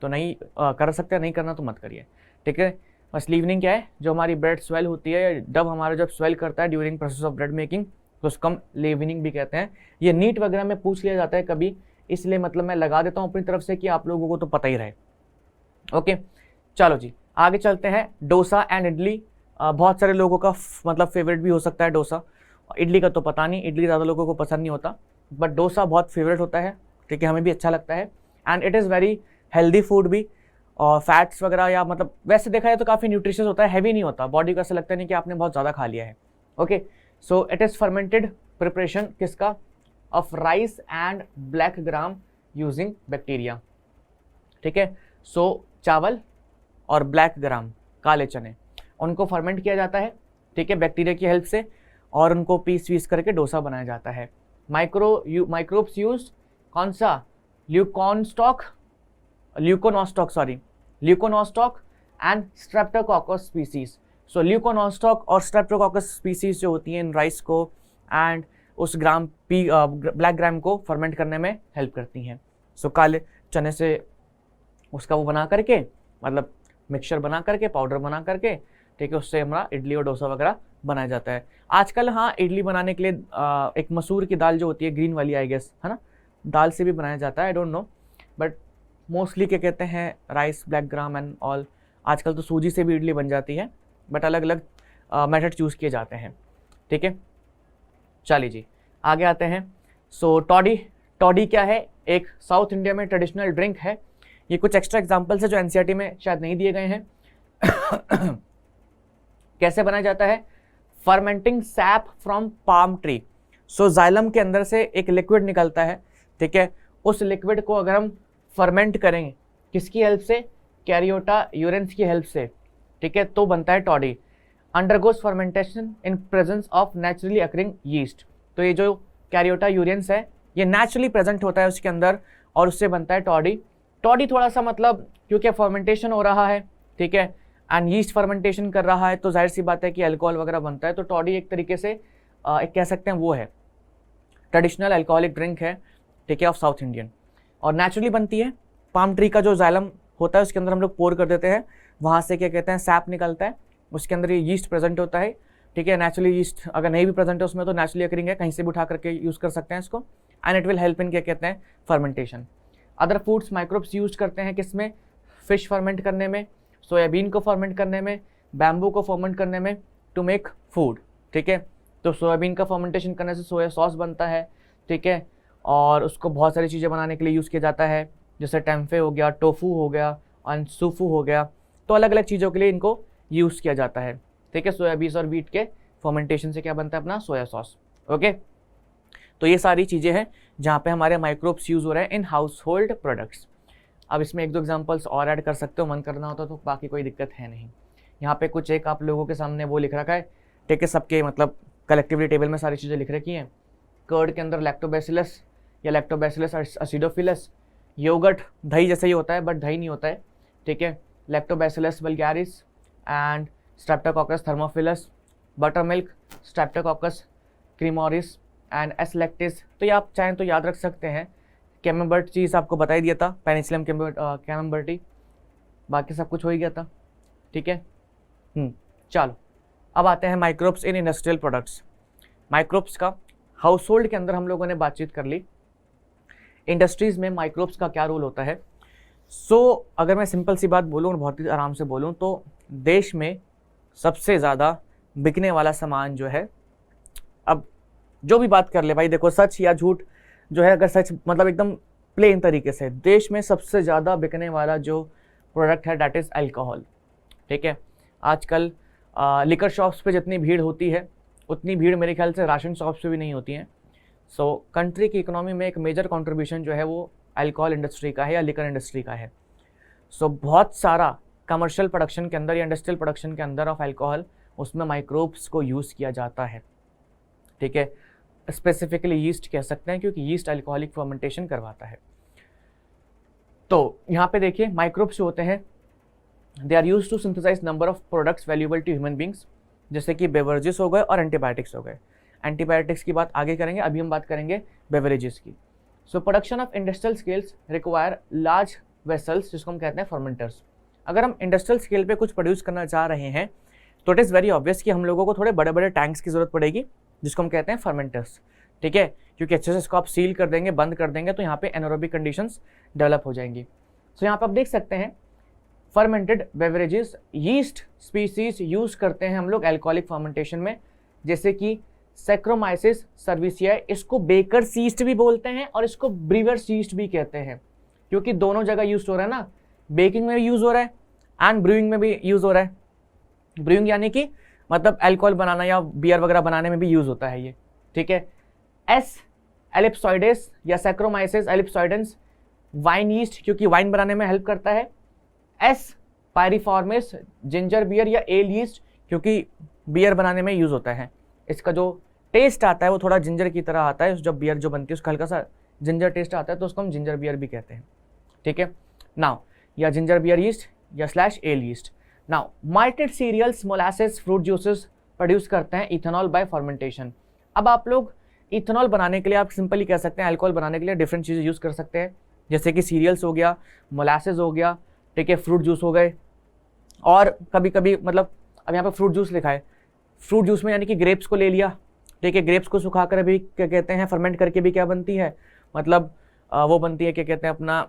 तो नहीं कर सकते, नहीं करना तो मत करिए, ठीक है। बस लीवनिंग क्या है, जो हमारी ब्रेड स्वेल होती है, डब हमारा जब स्वेल करता है during process of bread making, तो उसको हम लीवनिंग भी कहते हैं। ये नीट वगैरह में पूछ लिया जाता है कभी, इसलिए मतलब मैं लगा देता हूँ अपनी तरफ से कि आप लोगों को तो पता ही रहे। ओके, चलो जी आगे चलते हैं। डोसा एंड इडली बहुत सारे लोगों का मतलब फेवरेट भी हो सकता है डोसा, इडली का तो पता नहीं, इडली ज़्यादा लोगों को पसंद नहीं होता, बट डोसा बहुत फेवरेट होता है, ठीक है, हमें भी अच्छा लगता है, and it is very healthy food भी, और फैट्स वगैरह या मतलब वैसे देखा जाए तो काफ़ी न्यूट्रिशियस होता है, हैवी नहीं होता, बॉडी को ऐसा लगता नहीं कि आपने बहुत ज़्यादा खा लिया है। Okay, so it is fermented preparation किसका, of rice and black gram using bacteria, ठीक है। सो चावल और ब्लैक ग्राम, काले चने, उनको फर्मेंट किया जाता है, ठीक है, बैक्टीरिया की हेल्प से, और उनको पीस करके डोसा बनाया जाता है। माइक्रोब्स यूज कौन सा, ल्यूकोनोस्टॉक एंड स्ट्रेप्टोकोकस स्पीसीज। सो ल्यूकोनोस्टॉक और स्ट्रेप्टोकोकस स्पीसीज जो होती हैं इन राइस को एंड उस ब्लैक ग्राम को फर्मेंट करने में हेल्प करती हैं। सो काले चने से उसका वो बना करके, मतलब मिक्सचर बना करके, पाउडर बना करके, ठीक है, उससे हमारा इडली और डोसा वगैरह बनाया जाता है। आजकल हाँ, इडली बनाने के लिए एक मसूर की दाल जो होती है ग्रीन वाली, आई गेस, है ना, दाल से भी बनाया जाता है, I don't know, but mostly क्या कहते हैं, rice, black gram and all. आजकल तो सूजी से भी इडली बन जाती है, बट अलग अलग मेथड चूज़ किए जाते हैं, ठीक है। चलिए जी आगे आते हैं। सो टॉडी क्या है, एक साउथ इंडिया में ट्रेडिशनल ड्रिंक है। ये कुछ एक्स्ट्रा एग्जाम्पल्स है जो NCERT में शायद नहीं दिए गए हैं। कैसे बनाया जाता है? Fermenting SAP from palm tree. So xylem के अंदर से एक लिक्विड निकलता है, ठीक है, उस लिक्विड को अगर हम फर्मेंट करेंगे किसकी हेल्प से? कैरियोटा यूरेंस की हेल्प से, ठीक है, तो बनता है toddy. Undergoes fermentation in presence of naturally occurring yeast. तो ये जो कैरियोटा यूरेंस है ये नेचुरली प्रेजेंट होता है उसके अंदर और उससे बनता है टॉडी। टॉडी थोड़ा सा मतलब क्योंकि फर्मेंटेशन हो रहा है, ठीक है, एंड यीस्ट फर्मेंटेशन कर रहा है तो जाहिर सी बात है कि अल्कोहल वगैरह बनता है। तो टॉडी एक तरीके से एक कह सकते हैं वो है ट्रेडिशनल अल्कोहलिक ड्रिंक है, ठीक है, ऑफ साउथ इंडियन, और नेचुरली बनती है। पाम ट्री का जो जाइलम होता है उसके अंदर हम लोग पोर कर देते हैं, वहाँ से क्या कहते हैं सैप निकलता है, उसके अंदर ये यीस्ट प्रेजेंट होता है, ठीक है। नेचुरली यीस्ट अगर नहीं भी प्रेजेंट है उसमें तो नेचुरली अकरिंग है, कहीं से भी उठा करके यूज़ कर सकते हैं इसको, and it will help in क्या कहते हैं fermentation. Other foods microbes use करते हैं किसमें? फिश फर्मेंट करने में, सोयाबीन को फर्मेंट करने में, बैम्बू को फर्मेंट करने में, टू मेक फूड, ठीक है। तो सोयाबीन का फर्मेंटेशन करने से सोया सॉस बनता है, ठीक है, और उसको बहुत सारी चीज़ें बनाने के लिए यूज़ किया जाता है, जैसे टेम्फे हो गया, टोफू हो गया, एंड सूफू हो गया। तो अलग अलग चीज़ों के लिए इनको यूज़ किया जाता है, ठीक है। सोयाबीन और वीट के फर्मेंटेशन से क्या बनता है अपना सोया सॉस, ओके। तो ये सारी चीज़ें हैं जहाँ पे हमारे माइक्रोब्स यूज़ हो रहे हैं इन हाउस होल्ड प्रोडक्ट्स। अब इसमें एक दो एग्जांपल्स और ऐड कर सकते हो, मन करना होता तो, बाकी कोई दिक्कत है नहीं। यहाँ पे कुछ एक आप लोगों के सामने वो लिख रखा है, ठीक है, सबके मतलब कलेक्टिवली टेबल में सारी चीज़ें लिख रखी हैं। कर्ड के अंदर लैक्टोबैसिलस या लैक्टोबैसिलस एसिडोफिलस, योगर्ट दही जैसे ही होता है बट दही नहीं होता है, ठीक है, lactobacillus vulgaris and streptococcus thermophilus, buttermilk streptococcus cremoris and S lactis. तो ये आप चाहें तो याद रख सकते हैं। कैमेम्बर्ट चीज़ आपको बता ही दिया था, पेनिसिलियम कैमेम्बर्टी, बाकी सब कुछ हो ही गया था, ठीक है। चलो अब आते हैं microbes in industrial products. Microbes का हाउस होल्ड के अंदर हम लोगों ने बातचीत कर ली, इंडस्ट्रीज़ में माइक्रोब्स का क्या रोल होता है। अगर मैं सिंपल सी बात बोलूँ और बहुत ही आराम से बोलूँ तो देश में सबसे ज़्यादा बिकने वाला सामान जो है, अब जो भी बात कर ले भाई, देखो सच या झूठ जो है, अगर सच मतलब एकदम प्लेन तरीके से, देश में सबसे ज़्यादा बिकने वाला जो प्रोडक्ट है डैट इज़ अल्कोहल, ठीक है। आजकल लिकर शॉप्स पे जितनी भीड़ होती है उतनी भीड़ मेरे ख्याल से राशन शॉप्स पे भी नहीं होती है। कंट्री की इकोनॉमी में एक मेजर कंट्रीब्यूशन जो है वो अल्कोहल इंडस्ट्री का है या लिकर इंडस्ट्री का है। बहुत सारा कमर्शियल प्रोडक्शन के अंदर या इंडस्ट्रियल प्रोडक्शन के अंदर ऑफ अल्कोहल, उसमें माइक्रोब्स को यूज़ किया जाता है, ठीक है। स्पेसिफिकली यीस्ट कह सकते हैं क्योंकि यीस्ट अल्कोहलिक फर्मेंटेशन करवाता है। तो यहाँ पे देखिए माइक्रोब्स जो होते हैं they are use to synthesize number of products valuable to human beings, जैसे कि बेवरेजेस हो गए और एंटीबायोटिक्स हो गए। एंटीबायोटिक्स की बात आगे करेंगे, अभी हम बात करेंगे बेवरेजेस की। Production of industrial scales require large vessels, जिसको हम कहते हैं फर्मेंटर्स। अगर हम इंडस्ट्रियल स्केल पे कुछ प्रोड्यूस करना चाह रहे हैं तो इट इज़ वेरी ऑब्वियस कि हम लोगों को थोड़े बड़े बड़े टैंक्स की ज़रूरत पड़ेगी, जिसको हम कहते हैं फर्मेंटर्स, ठीक है, क्योंकि अच्छे से इसको आप सील कर देंगे, बंद कर देंगे तो यहाँ पे एनारोबिक कंडीशंस डेवलप हो जाएंगी। यहाँ पे आप देख सकते हैं fermented beverages, yeast species use करते हैं हम लोग अल्कोहलिक फर्मेंटेशन में, जैसे कि सैक्रोमाइसिस सर्विसियाई, इसको बेकर्स यीस्ट भी बोलते हैं और इसको ब्रीवर्स यीस्ट भी कहते हैं, क्योंकि दोनों जगह यूज हो रहा है ना, बेकिंग में भी यूज़ हो रहा है एंड ब्रूइंग में भी यूज़ हो रहा है। ब्रूइंग यानी कि मतलब अल्कोहल बनाना या बियर वगैरह बनाने में भी यूज़ होता है ये, ठीक है। एस एलिप्सॉइडेस या सैक्रोमाइसिस एलिप्सॉइडेंस वाइन यीस्ट, क्योंकि वाइन बनाने में हेल्प करता है। एस पायरिफॉर्मिस जिंजर बियर या एल यीस्ट, क्योंकि बियर बनाने में यूज़ होता है। इसका जो टेस्ट आता है वो थोड़ा जिंजर की तरह आता है, जब बियर जो बनती है उसका हल्का सा जिंजर टेस्ट आता है तो उसको हम जिंजर बियर भी कहते हैं, ठीक है। नाउ या जिंजर बियर यीस्ट या slash ale yeast. Now malted cereals, molasses, fruit juices produce करते हैं इथेनॉल बाय फर्मेंटेशन। अब आप लोग इथेनॉल बनाने के लिए आप सिंपली कह सकते हैं अल्कोहल बनाने के लिए डिफरेंट चीज़ें यूज़ कर सकते हैं, जैसे कि सीरियल्स हो गया, मोलासेस हो गया, ठीक है, फ्रूट जूस हो गए, और कभी कभी मतलब अब यहाँ पे फ्रूट जूस लिखा है, फ्रूट जूस में यानी कि ग्रेप्स को ले लिया, ठीक है, ग्रेप्स को सुखा कर भी क्या कहते हैं फर्मेंट करके भी क्या बनती है, मतलब वो बनती है क्या कहते हैं अपना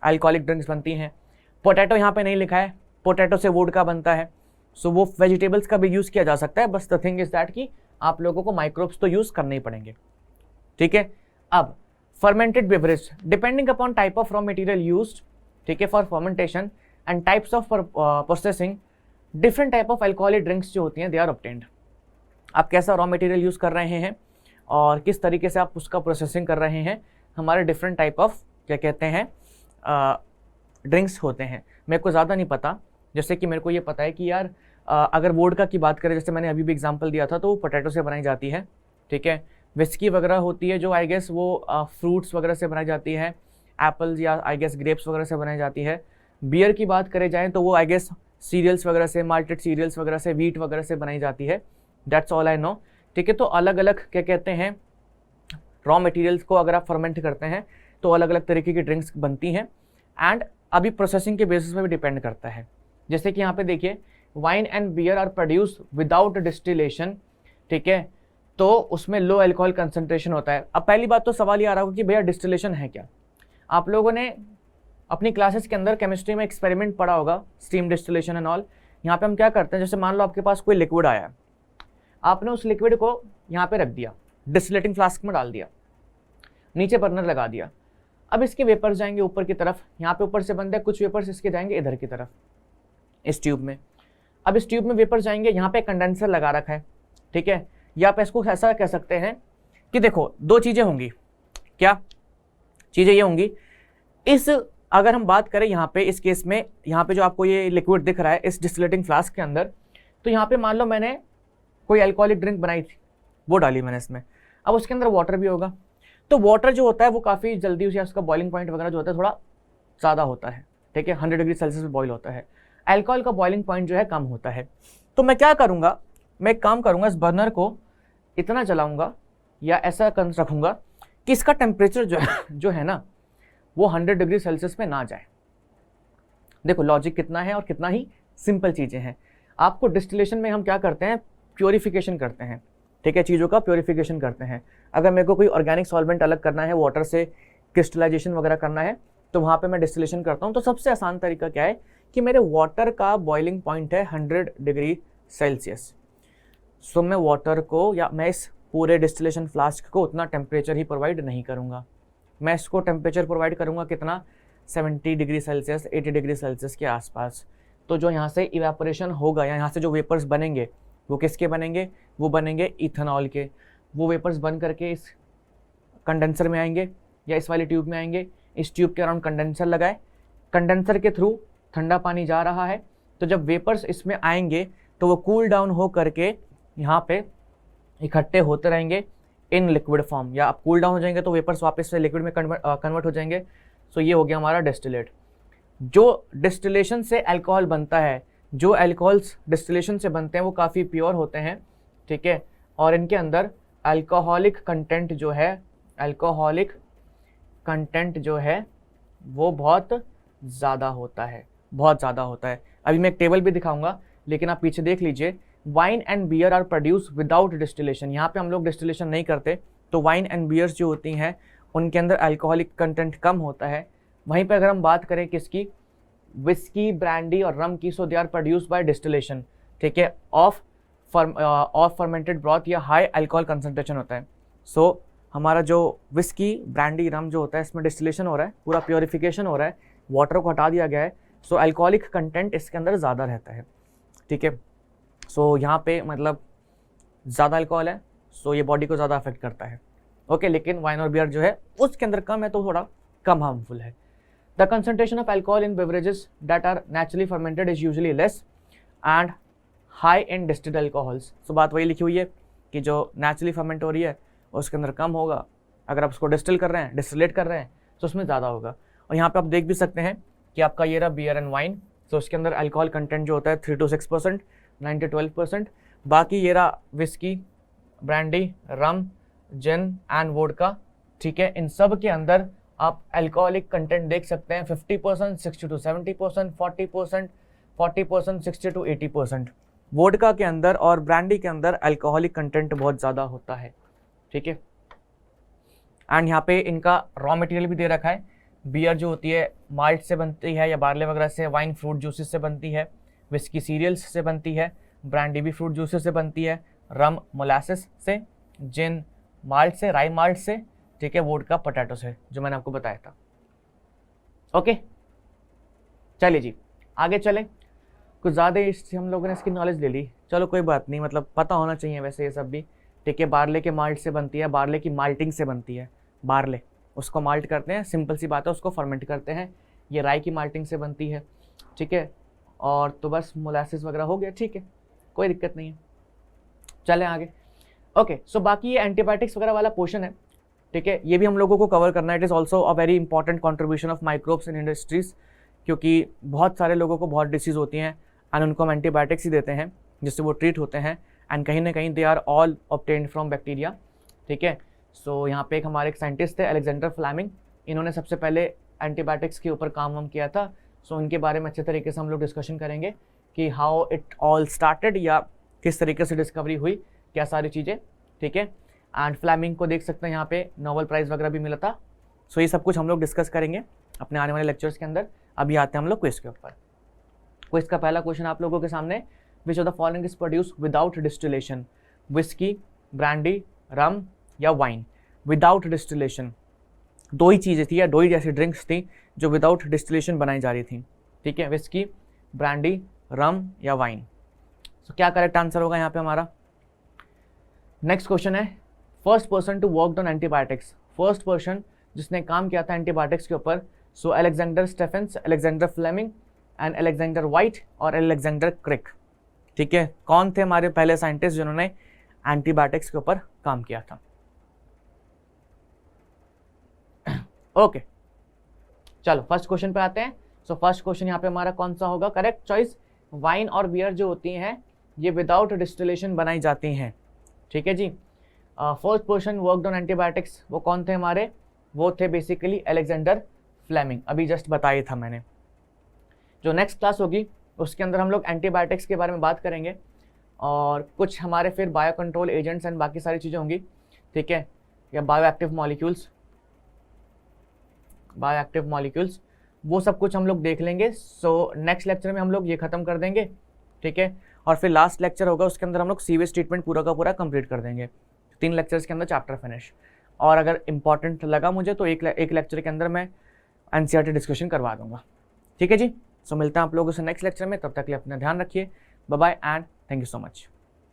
अल्कोहलिक ड्रिंक्स बनती हैं। पोटैटो यहाँ पे नहीं लिखा है, पोटैटो से वोडका बनता है। वो वेजिटेबल्स का भी यूज़ किया जा सकता है, बस द थिंग इज दैट कि आप लोगों को माइक्रोब्स तो यूज़ करने ही पड़ेंगे, ठीक है। अब fermented beverage depending upon type of raw material used, ठीक है, for fermentation and types of processing different type of alcoholic drinks जो होती हैं दे आर ऑब्टेन्ड। आप कैसा रॉ मटेरियल यूज़ कर रहे हैं और किस तरीके से आप उसका प्रोसेसिंग कर रहे हैं, हमारे डिफरेंट टाइप ऑफ क्या कहते हैं ड्रिंक्स होते हैं। मेरे को ज़्यादा नहीं पता, जैसे कि मेरे को ये पता है कि यार अगर वोडका की बात करें, जैसे मैंने अभी भी एग्जांपल दिया था, तो वो पोटैटो से बनाई जाती है, ठीक है। विस्की वगैरह होती है जो आई गेस वो फ्रूट्स वगैरह से बनाई जाती है, एप्पल्स या आई गेस ग्रेप्स वगैरह से बनाई जाती है। बियर की बात करें जाए तो वो आई गेस सीरियल्स वगैरह से, माल्टेड सीरियल्स वगैरह से, व्हीट वगैरह से बनाई जाती है। दैट्स ऑल आई नो, ठीक है। तो अलग अलग क्या कहते हैं रॉ मटेरियल्स को अगर आप फर्मेंट करते हैं तो अलग अलग तरीके की ड्रिंक्स बनती हैं, एंड अभी प्रोसेसिंग के बेसिस पे भी डिपेंड करता है। जैसे कि यहाँ पे देखिए, wine and beer are produce without distillation, ठीक है, तो उसमें लो अल्कोहल कंसंट्रेशन होता है। अब पहली बात तो सवाल ये आ रहा होगा कि भैया डिस्टिलेशन है क्या। आप लोगों ने अपनी क्लासेस के अंदर केमिस्ट्री में एक्सपेरिमेंट पढ़ा होगा, स्टीम डिस्टिलेशन एंड ऑल। यहाँ पे हम क्या करते हैं, जैसे मान लो आपके पास कोई लिक्विड आया, आपने उस लिक्विड को यहाँ पे रख दिया, डिस्टिलेटिंग फ्लास्क में डाल दिया, नीचे बर्नर लगा दिया। अब इसके वेपर्स जाएंगे ऊपर की तरफ, यहाँ पे ऊपर से बंद है, कुछ वेपर्स इसके जाएंगे इधर की तरफ इस ट्यूब में। अब इस ट्यूब में वेपर्स जाएंगे, यहाँ पे कंडेंसर लगा रखा है, ठीक है। या आप इसको ऐसा कह सकते हैं कि देखो दो चीज़ें होंगी, क्या चीज़ें ये होंगी, इस अगर हम बात करें यहाँ पे इस केस में, यहाँ पे जो आपको ये लिक्विड दिख रहा है इस डिस्टिलेटिंग फ्लास्क के अंदर, तो यहाँ पे मान लो मैंने कोई अल्कोहलिक ड्रिंक बनाई थी, वो डाली मैंने इसमें। अब उसके अंदर वाटर भी होगा, तो वाटर जो होता है वो काफ़ी जल्दी उसे उसका बॉइलिंग पॉइंट वगैरह जो होता है थोड़ा ज़्यादा होता है, ठीक है, 100 डिग्री सेल्सियस में बॉईल होता है। अल्कोहल का बॉइलिंग पॉइंट जो है कम होता है। तो मैं क्या करूँगा, मैं एक काम करूँगा, इस बर्नर को इतना जलाऊँगा या ऐसा रखूँगा कि इसका टेम्परेचर जो है ना वो 100 डिग्री सेल्सियस में ना जाए। देखो लॉजिक कितना है और कितना ही सिंपल चीज़ें हैं। आपको डिस्टिलेशन में हम क्या करते हैं, प्योरीफिकेशन करते हैं, ठीक है, चीज़ों का प्योरीफिकेशन करते हैं। अगर मेरे को कोई ऑर्गेनिक सॉल्वेंट अलग करना है, वाटर से क्रिस्टलाइजेशन वगैरह करना है, तो वहाँ पे मैं डिस्टिलेशन करता हूँ। तो सबसे आसान तरीका क्या है कि मेरे वाटर का बॉइलिंग पॉइंट है 100 डिग्री सेल्सियस। सो मैं वाटर को या मैं इस पूरे डिस्टिलेशन फ्लास्क को उतना टेम्परेचर ही प्रोवाइड नहीं करूँगा। मैं इसको टेम्परेचर प्रोवाइड करूँगा कितना, 70 डिग्री सेल्सियस, 80 डिग्री सेल्सियस के आसपास। तो जो यहाँ से इवेपोरेशन होगा या यहाँ से जो वेपर्स बनेंगे वो किसके बनेंगे, वो बनेंगे इथेनॉल के। वो वेपर्स बन करके इस कंडेंसर में आएंगे या इस वाली ट्यूब में आएंगे। इस ट्यूब के अराउंड कंडेंसर लगाए, कंडेंसर के थ्रू ठंडा पानी जा रहा है, तो जब वेपर्स इसमें आएंगे तो वो कूल डाउन हो करके यहाँ पे इकट्ठे होते रहेंगे इन लिक्विड फॉर्म, या आप कूल डाउन हो जाएंगे तो वेपर्स वापस से लिक्विड में कन्वर्ट हो जाएंगे। सो ये हो गया हमारा डिस्टिलेट। जो डिस्टिलेशन से अल्कोहल बनता है, जो अल्कोहल्स डिस्टिलेशन से बनते हैं वो काफ़ी प्योर होते हैं, ठीक है, और इनके अंदर अल्कोहलिक कंटेंट जो है, अल्कोहलिक कंटेंट जो है वो बहुत ज़्यादा होता है, बहुत ज़्यादा होता है। अभी मैं एक टेबल भी दिखाऊंगा, लेकिन आप पीछे देख लीजिए, wine and beer are produce without distillation. यहाँ पे हम लोग डिस्टिलेशन नहीं करते, तो वाइन एंड बियर्स जो होती हैं उनके अंदर अल्कोहलिक कंटेंट कम होता है। वहीं पे अगर हम बात करें किसकी, विस्की, ब्रांडी और रम की, so they are produce by distillation, ठीक है, ऑफ फर्मेंटेड ब्रॉथ या हाई अल्कोहल कंसंट्रेशन होता है। सो हमारा जो विस्की, ब्रांडी, रम जो होता है इसमें डिस्टिलेशन हो रहा है, पूरा प्योरीफिकेशन हो रहा है, वाटर को हटा दिया गया है, सो अल्कोहलिक कंटेंट इसके अंदर ज़्यादा रहता है, ठीक है। सो यहाँ पे मतलब ज़्यादा अल्कोहल है, सो ये बॉडी को ज़्यादा अफेक्ट करता है, ओके। लेकिन वाइन और बियर जो है उसके अंदर कम है, तो थोड़ा कम हार्मफुल है। The concentration of alcohol in beverages that are naturally fermented is usually less and high in distilled alcohols. So बात वही लिखी हुई है कि जो नेचुरली फर्मेंट हो रही है उसके अंदर कम होगा, अगर आप उसको डिस्टिल कर रहे हैं, डिस्टिलेट कर रहे हैं, तो उसमें ज़्यादा होगा। और यहाँ पे आप देख भी सकते हैं कि आपका ये रहा बियर एंड वाइन, तो उसके अंदर अल्कोहल कंटेंट जो होता है 3 to 6%, 9 to 12%। बाकी ये रहा whisky, brandy, rum, gin and vodka, ठीक है, इन सब के अंदर आप अल्कोहलिक कंटेंट देख सकते हैं 50%, 60 to 70%, 40%, 60 to 80%। वोडका के अंदर और ब्रांडी के अंदर अल्कोहलिक कंटेंट बहुत ज़्यादा होता है, ठीक है। एंड यहाँ पे इनका रॉ मटेरियल भी दे रखा है। बियर जो होती है माल्ट से बनती है या बार्ले वगैरह से, वाइन फ्रूट जूसेस से बनती है, विस्की सीरियल्स से बनती है, ब्रांडी भी फ्रूट जूसेस से बनती है, रम मोलासेस से, जिन माल्ट से, राई माल्ट से, ठीक है, वोडका पोटैटो से, जो मैंने आपको बताया था, ओके। चलिए जी आगे चलें। कुछ ज़्यादा इससे हम लोगों ने इसकी नॉलेज ले ली, चलो कोई बात नहीं, मतलब पता होना चाहिए वैसे ये सब भी, ठीक है। बार्ले के माल्ट से बनती है, बार्ले की माल्टिंग से बनती है, बार्ले उसको माल्ट करते हैं, सिंपल सी बात है, उसको फर्मेंट करते हैं। ये राई की माल्टिंग से बनती है, ठीक है। और तो बस मोलासिस वगैरह हो गया, ठीक है, कोई दिक्कत नहीं है। चलें आगे। ओके, सो बाकी ये एंटीबायोटिक्स वगैरह वाला पोर्शन है, ठीक है, ये भी हम लोगों को कवर करना है। It is also a very important contribution of microbes in industries, क्योंकि बहुत सारे लोगों को बहुत डिसीज़ होती हैं एंड उनको हम एंटीबायोटिक्स ही देते हैं जिससे वो ट्रीट होते हैं, एंड कहीं ना कहीं they are all obtained from bacteria, ठीक है। सो यहाँ पे हमारे एक साइंटिस्ट थे अलेक्जेंडर फ्लेमिंग, इन्होंने सबसे पहले एंटीबायोटिक्स के ऊपर काम वाम किया था। सो इनके बारे में अच्छे तरीके से हम लोग डिस्कशन करेंगे कि हाउ इट ऑल स्टार्टेड, या किस तरीके से डिस्कवरी हुई, क्या सारी चीज़ें, ठीक है। एंड फ्लेमिंग को देख सकते हैं यहाँ पे नोबेल प्राइज़ वगैरह भी मिला था। सो ये सब कुछ हम लोग डिस्कस करेंगे अपने आने वाले लेक्चर्स के अंदर। अभी आते हैं हम लोग क्विज के ऊपर। क्विज का पहला क्वेश्चन आप लोगों के सामने, which of the following is produce without distillation, whisky, brandy, rum या वाइन। विदाउट डिस्टिलेशन, दो ही चीज़ें थी या दो ही जैसी ड्रिंक्स थी जो विदाउट डिस्टिलेशन बनाई जा रही थी, ठीक है, विस्की, ब्रांडी, रम या वाइन। सो क्या करेक्ट आंसर होगा यहाँ पे हमारा। नेक्स्ट क्वेश्चन है, first person to work on antibiotics, first person जिसने काम किया था एंटीबायोटिक्स के ऊपर। So Alexander Stephens, Alexander Fleming and Alexander White और अलेक्जेंडर क्रिक, ठीक है। कौन थे हमारे पहले साइंटिस्ट जिन्होंने एंटीबायोटिक्स के ऊपर काम किया था। ओके, चलो फर्स्ट क्वेश्चन पे आते हैं। सो फर्स्ट क्वेश्चन यहाँ पे हमारा कौन सा होगा करेक्ट चॉइस। वाइन और बियर जो होती हैं ये विदाउट डिस्टिलेशन बनाई जाती हैं, ठीक है जी। First person worked on antibiotics वो कौन थे हमारे, वो थे बेसिकली अलेक्जेंडर फ्लेमिंग, अभी जस्ट बताया था मैंने। जो नेक्स्ट क्लास होगी उसके अंदर हम लोग एंटीबायोटिक्स के बारे में बात करेंगे और कुछ हमारे फिर बायो कंट्रोल एजेंट्स एंड बाकी सारी चीज़ें होंगी, ठीक है, या बायो एक्टिव मॉलिक्यूल्स, वो सब कुछ हम लोग देख लेंगे। सो नेक्स्ट लेक्चर में हम लोग ये ख़त्म कर देंगे, ठीक है। और फिर लास्ट लेक्चर होगा उसके अंदर हम लोग सीवेज ट्रीटमेंट पूरा का पूरा कंप्लीट कर देंगे। 3 लेक्चर्स के अंदर चैप्टर फिनिश। और अगर इंपॉर्टेंट लगा मुझे तो एक लेक्चर के अंदर मैं एनसीईआरटी डिस्कशन करवा दूंगा, ठीक है जी। सो मिलते हैं आप लोगों से नेक्स्ट लेक्चर में, तब तक के लिए अपना ध्यान रखिए। Bye bye and thank you so much.